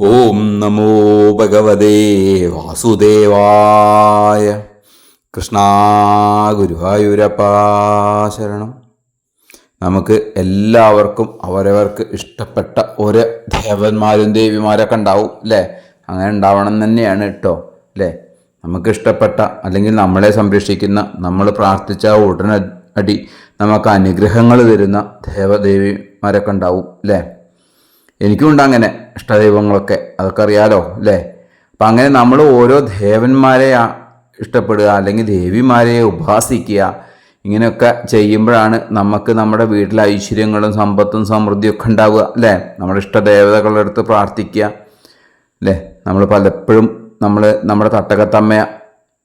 ഓം നമോ ഭഗവതേ വാസുദേവായ. കൃഷ്ണ ഗുരുവായൂരപ്പ ശരണം. നമുക്ക് എല്ലാവർക്കും അവരവർക്ക് ഇഷ്ടപ്പെട്ട ഓരോ ദേവന്മാരും ദേവിമാരൊക്കെ ഉണ്ടാവും അല്ലേ? അങ്ങനെ ഉണ്ടാവണം തന്നെയാണ് കേട്ടോ അല്ലേ? നമുക്ക് ഇഷ്ടപ്പെട്ട അല്ലെങ്കിൽ നമ്മളെ സംരക്ഷിക്കുന്ന, നമ്മൾ പ്രാർത്ഥിച്ച ഉടനടി നമുക്ക് അനുഗ്രഹങ്ങൾ തരുന്ന ദേവദേവിമാരൊക്കെ ഉണ്ടാവും അല്ലേ? എനിക്കുണ്ട് അങ്ങനെ ഇഷ്ടദൈവങ്ങളൊക്കെ, അതൊക്കെ അറിയാലോ അല്ലേ? അപ്പം അങ്ങനെ നമ്മൾ ഓരോ ദേവന്മാരെ ഇഷ്ടപ്പെടുക അല്ലെങ്കിൽ ദേവിമാരെ ഉപാസിക്കുക, ഇങ്ങനെയൊക്കെ ചെയ്യുമ്പോഴാണ് നമുക്ക് നമ്മുടെ വീട്ടിലെ ഐശ്വര്യങ്ങളും സമ്പത്തും സമൃദ്ധിയൊക്കെ ഉണ്ടാവുക അല്ലേ? നമ്മുടെ ഇഷ്ടദേവതകളുടെ അടുത്ത് പ്രാർത്ഥിക്കുക അല്ലേ? നമ്മൾ പലപ്പോഴും നമ്മുടെ തട്ടകത്തമ്മ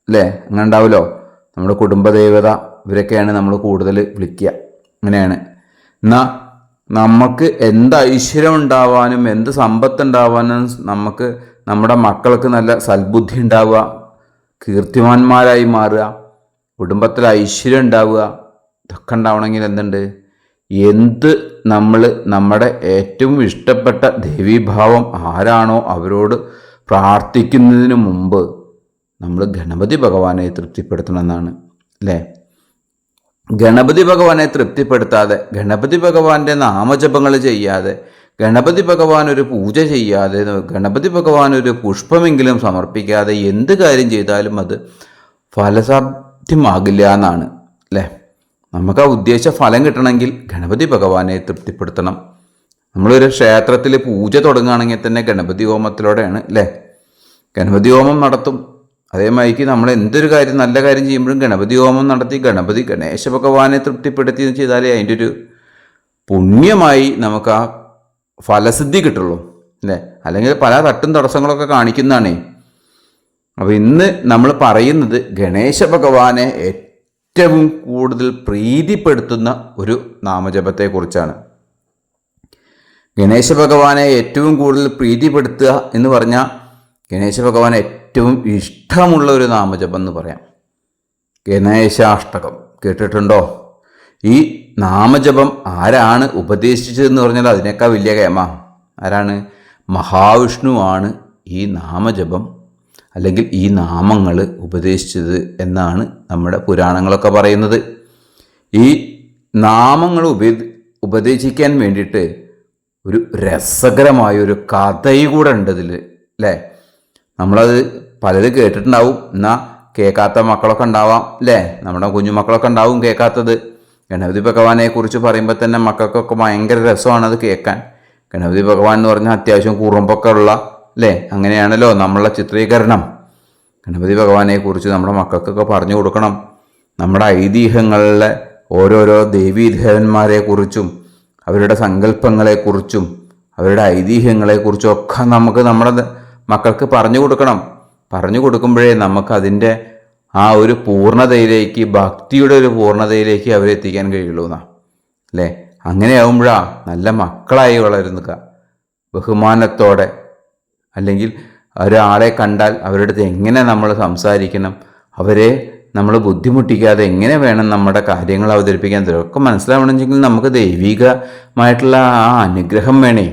അല്ലേ, അങ്ങനെ ഉണ്ടാവുമല്ലോ, നമ്മുടെ കുടുംബദേവത, ഇവരൊക്കെയാണ് നമ്മൾ കൂടുതൽ വിളിക്കുക. അങ്ങനെയാണ്. എന്നാൽ നമുക്ക് എന്ത് ഐശ്വര്യം ഉണ്ടാവാനും എന്ത് സമ്പത്ത് ഉണ്ടാവാനും നമുക്ക് നമ്മുടെ മക്കൾക്ക് നല്ല സൽബുദ്ധി ഉണ്ടാവുക, കീർത്തിമാന്മാരായി മാറുക, കുടുംബത്തിൽ ഐശ്വര്യം ഉണ്ടാവുക, ഇതൊക്കെ ഉണ്ടാവണമെങ്കിൽ എന്തുണ്ട്? നമ്മുടെ ഏറ്റവും ഇഷ്ടപ്പെട്ട ദേവീഭാവം ആരാണോ അവരോട് പ്രാർത്ഥിക്കുന്നതിന് മുമ്പ് നമ്മൾ ഗണപതി ഭഗവാനെ തൃപ്തിപ്പെടുത്തണമെന്നാണ് അല്ലേ? ഗണപതി ഭഗവാനെ തൃപ്തിപ്പെടുത്താതെ, ഗണപതി ഭഗവാന്റെ നാമജപങ്ങൾ ചെയ്യാതെ, ഗണപതി ഭഗവാൻ ഒരു പൂജ ചെയ്യാതെ, ഗണപതി ഭഗവാൻ ഒരു പുഷ്പമെങ്കിലും സമർപ്പിക്കാതെ എന്ത് കാര്യം ചെയ്താലും അത് ഫലസാധ്യമാകില്ല എന്നാണ് അല്ലേ? നമുക്ക് ആ ഉദ്ദേശ ഫലം കിട്ടണമെങ്കിൽ ഗണപതി ഭഗവാനെ തൃപ്തിപ്പെടുത്തണം. നമ്മളൊരു ക്ഷേത്രത്തിൽ പൂജ തുടങ്ങുകയാണെങ്കിൽ തന്നെ ഗണപതി ഹോമത്തിലൂടെയാണ് അല്ലേ? ഗണപതി ഹോമം നടത്തും. അതേമാതിരിക്ക് നമ്മൾ എന്തൊരു കാര്യം, നല്ല കാര്യം ചെയ്യുമ്പോഴും ഗണപതി ഹോമം നടത്തി ഗണേശ ഭഗവാനെ തൃപ്തിപ്പെടുത്തി ചെയ്താലേ അതിൻ്റെ ഒരു പുണ്യമായി നമുക്ക് ആ ഫലസിദ്ധി കിട്ടുള്ളൂ അല്ലേ? അല്ലെങ്കിൽ പല തട്ടും തടസ്സങ്ങളൊക്കെ കാണിക്കുന്നതാണേ. അപ്പോൾ ഇന്ന് നമ്മൾ പറയുന്നത് ഗണേശ ഭഗവാനെ ഏറ്റവും കൂടുതൽ പ്രീതിപ്പെടുത്തുന്ന ഒരു നാമജപത്തെക്കുറിച്ചാണ്. ഗണേശ ഭഗവാനെ ഏറ്റവും കൂടുതൽ പ്രീതിപ്പെടുത്തുക എന്ന് പറഞ്ഞാൽ ഗണേശ ഭഗവാൻ ഏറ്റവും ഇഷ്ടമുള്ള ഒരു നാമജപം എന്ന് പറയാം. ഗണേശാഷ്ടകം കേട്ടിട്ടുണ്ടോ? ഈ നാമജപം ആരാണ് ഉപദേശിച്ചതെന്ന് പറഞ്ഞാൽ അതിനേക്കാൾ വലിയ കേമ. ആരാണ്? മഹാവിഷ്ണുവാണ് ഈ നാമജപം അല്ലെങ്കിൽ ഈ നാമങ്ങൾ ഉപദേശിച്ചത് എന്നാണ് നമ്മുടെ പുരാണങ്ങളൊക്കെ പറയുന്നത്. ഈ നാമങ്ങൾ ഉപദേശിക്കാൻ വേണ്ടിയിട്ട് ഒരു രസകരമായൊരു കഥയും കൂടെ ഉണ്ട് ഇതിൽ അല്ലേ? നമ്മളത് പലരും കേട്ടിട്ടുണ്ടാവും, എന്നാൽ കേൾക്കാത്ത മക്കളൊക്കെ ഉണ്ടാവാം അല്ലേ? നമ്മുടെ കുഞ്ഞുമക്കളൊക്കെ ഉണ്ടാവും കേൾക്കാത്തത്. ഗണപതി ഭഗവാനെ കുറിച്ച് പറയുമ്പോൾ തന്നെ മക്കൾക്കൊക്കെ ഭയങ്കര രസമാണ് അത് കേൾക്കാൻ. ഗണപതി ഭഗവാൻ എന്ന് പറഞ്ഞാൽ അത്യാവശ്യം കുറുമ്പൊക്കെ ഉള്ള അല്ലേ? അങ്ങനെയാണല്ലോ നമ്മളുടെ ചിത്രീകരണം. ഗണപതി ഭഗവാനെ കുറിച്ച് നമ്മുടെ മക്കൾക്കൊക്കെ പറഞ്ഞു കൊടുക്കണം. നമ്മുടെ ഐതിഹ്യങ്ങളിലെ ഓരോരോ ദേവീദേവന്മാരെക്കുറിച്ചും അവരുടെ സങ്കല്പങ്ങളെക്കുറിച്ചും അവരുടെ ഐതിഹ്യങ്ങളെക്കുറിച്ചും ഒക്കെ നമുക്ക് നമ്മുടെ മക്കൾക്ക് പറഞ്ഞു കൊടുക്കണം. പറഞ്ഞു കൊടുക്കുമ്പോഴേ നമുക്കതിൻ്റെ ആ ഒരു പൂർണ്ണതയിലേക്ക്, ഭക്തിയുടെ ഒരു പൂർണ്ണതയിലേക്ക് അവരെത്തിക്കാൻ കഴിയുള്ളൂ എന്നാ അല്ലേ? അങ്ങനെയാവുമ്പോഴാണ് നല്ല മക്കളായി വളരുക. ബഹുമാനത്തോടെ, അല്ലെങ്കിൽ ഒരാളെ കണ്ടാൽ അവരുടെ അടുത്ത് എങ്ങനെ നമ്മൾ സംസാരിക്കണം, അവരെ നമ്മൾ ബുദ്ധിമുട്ടിക്കാതെ എങ്ങനെ വേണം നമ്മുടെ കാര്യങ്ങൾ അവതരിപ്പിക്കാൻ, ഇതൊക്കെ മനസ്സിലാവണമെങ്കിൽ നമുക്ക് ദൈവികമായിട്ടുള്ള ആ അനുഗ്രഹം വേണേ.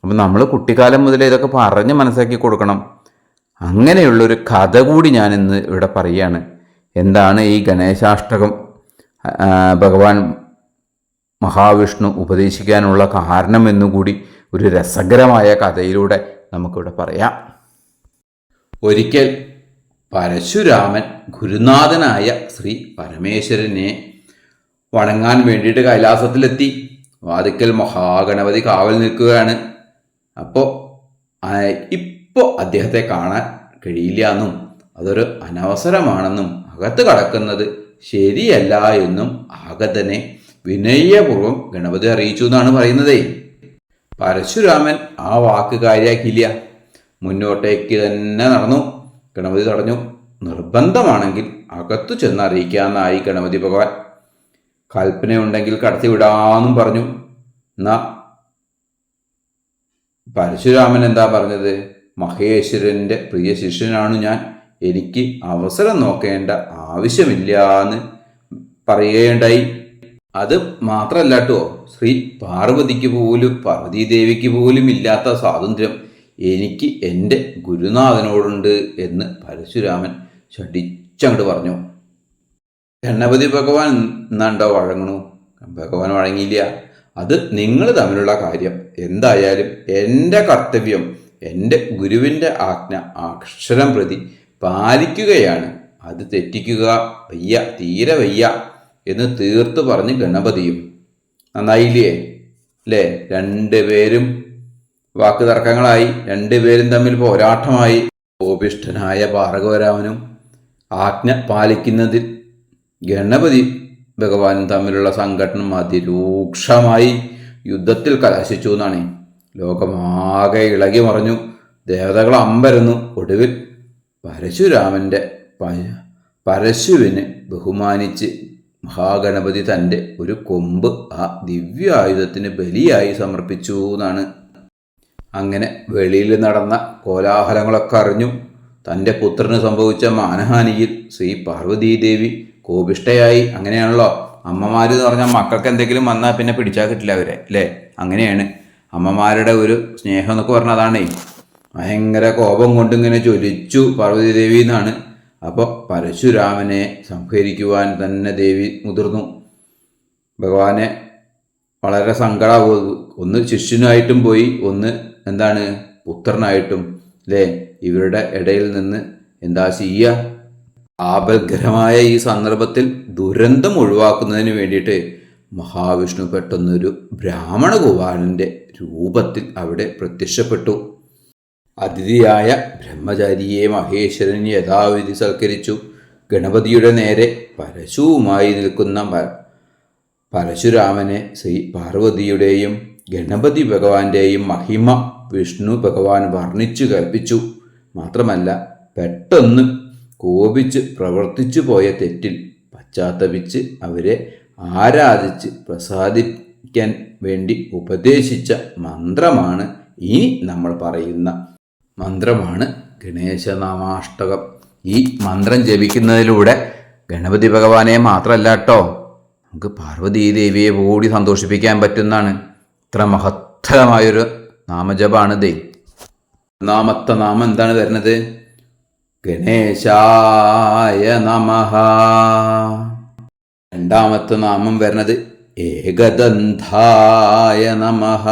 അപ്പം നമ്മൾ കുട്ടിക്കാലം മുതലേ ഇതൊക്കെ പറഞ്ഞ് മനസ്സിലാക്കി കൊടുക്കണം. അങ്ങനെയുള്ളൊരു കഥ കൂടി ഞാൻ ഇന്ന് ഇവിടെ പറയുകയാണ്. എന്താണ് ഈ ഗണേശാഷ്ടകം ഭഗവാൻ മഹാവിഷ്ണു ഉപദേശിക്കാനുള്ള കാരണം എന്നുകൂടി ഒരു രസകരമായ കഥയിലൂടെ നമുക്കിവിടെ പറയാം. ഒരിക്കൽ പരശുരാമൻ ഗുരുനാഥനായ ശ്രീ പരമേശ്വരനെ വണങ്ങാൻ വേണ്ടിയിട്ട് കൈലാസത്തിലെത്തി. വാതിക്കൽ മഹാഗണപതി കാവൽ നിൽക്കുകയാണ്. ഇപ്പോൾ അദ്ദേഹത്തെ കാണാൻ കഴിയില്ല എന്നും അതൊരു അനവസരമാണെന്നും അകത്ത് കടക്കുന്നത് ശരിയല്ല എന്നും ആഗതനെ വിനയപൂർവ്വം ഗണപതി അറിയിച്ചു എന്നാണ് പറയുന്നതേ. പരശുരാമൻ ആ വാക്ക് കാര്യാക്കിയില്ല, മുന്നോട്ടേക്ക് തന്നെ നടന്നു. ഗണപതി തടഞ്ഞു. നിർബന്ധമാണെങ്കിൽ അകത്തു ചെന്ന് അറിയിക്കാമെന്നായി ഗണപതി ഭഗവാൻ. കൽപ്പനയുണ്ടെങ്കിൽ കടത്തിവിടാമെന്നും പറഞ്ഞു. എന്നാ പരശുരാമൻ എന്താ പറഞ്ഞത്? മഹേശ്വരൻ്റെ പ്രിയ ശിഷ്യനാണ് ഞാൻ, എനിക്ക് അവസരം നോക്കേണ്ട ആവശ്യമില്ല എന്ന് പറയുകയുണ്ടായി. അത് മാത്രമല്ല കേട്ടോ, ശ്രീ പാർവതിക്ക് പോലും, പാർവതീദേവിക്ക് പോലും ഇല്ലാത്ത സ്വാതന്ത്ര്യം എനിക്ക് എൻ്റെ ഗുരുനാഥനോടുണ്ട് എന്ന് പരശുരാമൻ ശഠിച്ചങ്ങോട്ട് പറഞ്ഞു. ഗണപതി ഭഗവാൻ എന്നാണ്ടോ വഴങ്ങണു? ഭഗവാൻ വഴങ്ങിയില്ല. അത് നിങ്ങൾ തമ്മിലുള്ള കാര്യം. എന്തായാലും എൻ്റെ കർത്തവ്യം, എൻ്റെ ഗുരുവിൻ്റെ ആജ്ഞ അക്ഷരം പ്രതി പാലിക്കുകയാണ്. അത് തെറ്റിക്കുക വയ്യ, തീരെ വയ്യ എന്ന് തീർത്ത് പറഞ്ഞ് ഗണപതിയും. നന്നായില്ലേ അല്ലേ? രണ്ടുപേരും വാക്ക് തർക്കങ്ങളായി, രണ്ടുപേരും തമ്മിൽ പോരാട്ടമായി. കോപിഷ്ഠനായ ഭാർഗവരാമനും ആജ്ഞ പാലിക്കുന്നതിൽ ഗണപതി ഭഗവാനും തമ്മിലുള്ള സംഘട്ടനം അതിരൂക്ഷമായി യുദ്ധത്തിൽ കലാശിച്ചു എന്നാണ്. ലോകമാകെ ഇളകി മറിഞ്ഞു, ദേവതകൾ അമ്പരന്നു. ഒടുവിൽ പരശുവിനെ ബഹുമാനിച്ച് മഹാഗണപതി തൻ്റെ ഒരു കൊമ്പ് ആ ദിവ്യായുധത്തിന് ബലിയായി സമർപ്പിച്ചു എന്നാണ്. അങ്ങനെ വെളിയിൽ നടന്ന കോലാഹലങ്ങളൊക്കെ അറിഞ്ഞു. തൻ്റെ പുത്രന് സംഭവിച്ച മാനഹാനിയിൽ ശ്രീ പാർവതീദേവി കോപിഷ്ഠയായി. അങ്ങനെയാണല്ലോ അമ്മമാർ എന്ന് പറഞ്ഞാൽ മക്കൾക്ക് എന്തെങ്കിലും വന്നാൽ പിന്നെ പിടിച്ചാൽ കിട്ടില്ല അവരെ, അല്ലേ? അങ്ങനെയാണ് അമ്മമാരുടെ ഒരു സ്നേഹം എന്നൊക്കെ പറഞ്ഞാൽ അതാണേ. ഭയങ്കര കോപം കൊണ്ടിങ്ങനെ ജ്വലിച്ചു പാർവതീദേവി എന്നാണ്. അപ്പോൾ പരശുരാമനെ സംഹരിക്കുവാൻ തന്നെ ദേവി മുതിർന്നു. ഭഗവാനെ വളരെ സങ്കടമാവും. ഒന്ന് ശിഷ്യനായിട്ടും പോയി, ഒന്ന് എന്താണ് പുത്രനായിട്ടും, അല്ലേ? ഇവരുടെ ഇടയിൽ നിന്ന് എന്താ ചെയ്യുക? ആപൽക്കരമായ ഈ സന്ദർഭത്തിൽ ദുരന്തം ഒഴിവാക്കുന്നതിന് വേണ്ടിയിട്ട് മഹാവിഷ്ണു പെട്ടെന്നൊരു ബ്രാഹ്മണ ഗോപാലൻ്റെ രൂപത്തിൽ അവിടെ പ്രത്യക്ഷപ്പെട്ടു. അതിഥിയായ ബ്രഹ്മചാരിയെ മഹേശ്വരൻ യഥാവിധി സൽക്കരിച്ചു. ഗണപതിയുടെ നേരെ പരശുവുമായി നിൽക്കുന്ന പരശുരാമനെ ശ്രീ പാർവതിയുടെയും ഗണപതി ഭഗവാന്റെയും മഹിമ വിഷ്ണു ഭഗവാൻ വർണ്ണിച്ചു കൽപ്പിച്ചു. മാത്രമല്ല പെട്ടെന്ന് കോപിച്ച് പ്രവർത്തിച്ചു പോയ തെറ്റിൽ പശ്ചാത്തപിച്ച് അവരെ ആരാധിച്ച് പ്രസാദിക്കാൻ വേണ്ടി ഉപദേശിച്ച മന്ത്രമാണ് ഇനി നമ്മൾ പറയുന്ന മന്ത്രമാണ് ഗണേശനാമാഷ്ടകം. ഈ മന്ത്രം ജപിക്കുന്നതിലൂടെ ഗണപതി ഭഗവാനെ മാത്രമല്ല കേട്ടോ, നമുക്ക് പാർവതീദേവിയെ കൂടി സന്തോഷിപ്പിക്കാൻ പറ്റുന്നതാണ്. ഇത്ര മഹത്തരമായൊരു നാമജപാണിതേ. ഒന്നാമത്തെ നാമം എന്താണ് വരുന്നത്? ഗണേശായ നമഃ. രണ്ടാമത്തെ നാമം വരുന്നത് ഏകദന്തായ നമഃ.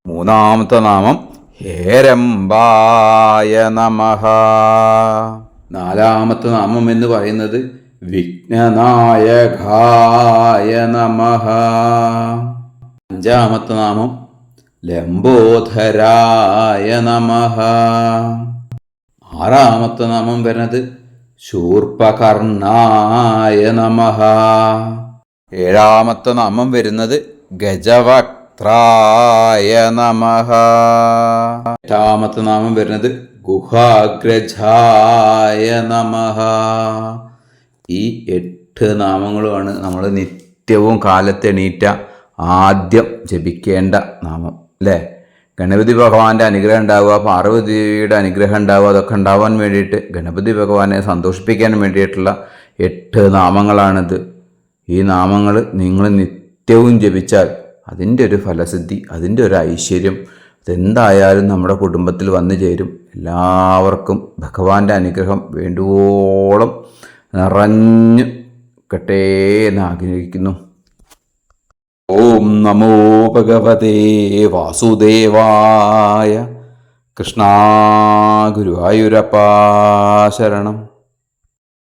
മൂന്നാമത്തെ നാമം ഹേരംബായ നമഃ. നാലാമത്തെ നാമം എന്ന് പറയുന്നത് വിഘ്നനായകായ നമഃ. അഞ്ചാമത്തെ നാമം ലംബോധരായ നമഃ. ആറാമത്തെ നാമം വരുന്നത് ശൂർപകർണായ നമഃ. ഏഴാമത്തെ നാമം വരുന്നത് ഗജവക്ത്രായ നമഃ. എട്ടാമത്തെ നാമം വരുന്നത് ഗുഹാഗ്രജായ നമഃ. ഈ 8 നാമങ്ങളുമാണ് നമ്മൾ നിത്യവും കാലത്തെണീറ്റ ആദ്യം ജപിക്കേണ്ട നാമം, അല്ലേ? ഗണപതി ഭഗവാന്റെ അനുഗ്രഹം ഉണ്ടാവുക, പാർവതിയുടെ അനുഗ്രഹം ഉണ്ടാവുക, അതൊക്കെ ഉണ്ടാവാൻ വേണ്ടിയിട്ട് ഗണപതി ഭഗവാനെ സന്തോഷിപ്പിക്കാൻ വേണ്ടിയിട്ടുള്ള 8 നാമങ്ങളാണിത്. ഈ നാമങ്ങൾ നിങ്ങൾ നിത്യവും ജപിച്ചാൽ അതിൻ്റെ ഒരു ഫലസിദ്ധി, അതിൻ്റെ ഒരു ഐശ്വര്യം അതെന്തായാലും നമ്മുടെ കുടുംബത്തിൽ വന്നു ചേരും. എല്ലാവർക്കും ഭഗവാന്റെ അനുഗ്രഹം വേണ്ടുവോളം നിറഞ്ഞു കെട്ടേ എന്ന് ആഗ്രഹിക്കുന്നു. ഓം നമോ ഭഗവതേ വാസുദേവായ. കൃഷ്ണ ഗുരുവായൂരപ്പ ശരണം.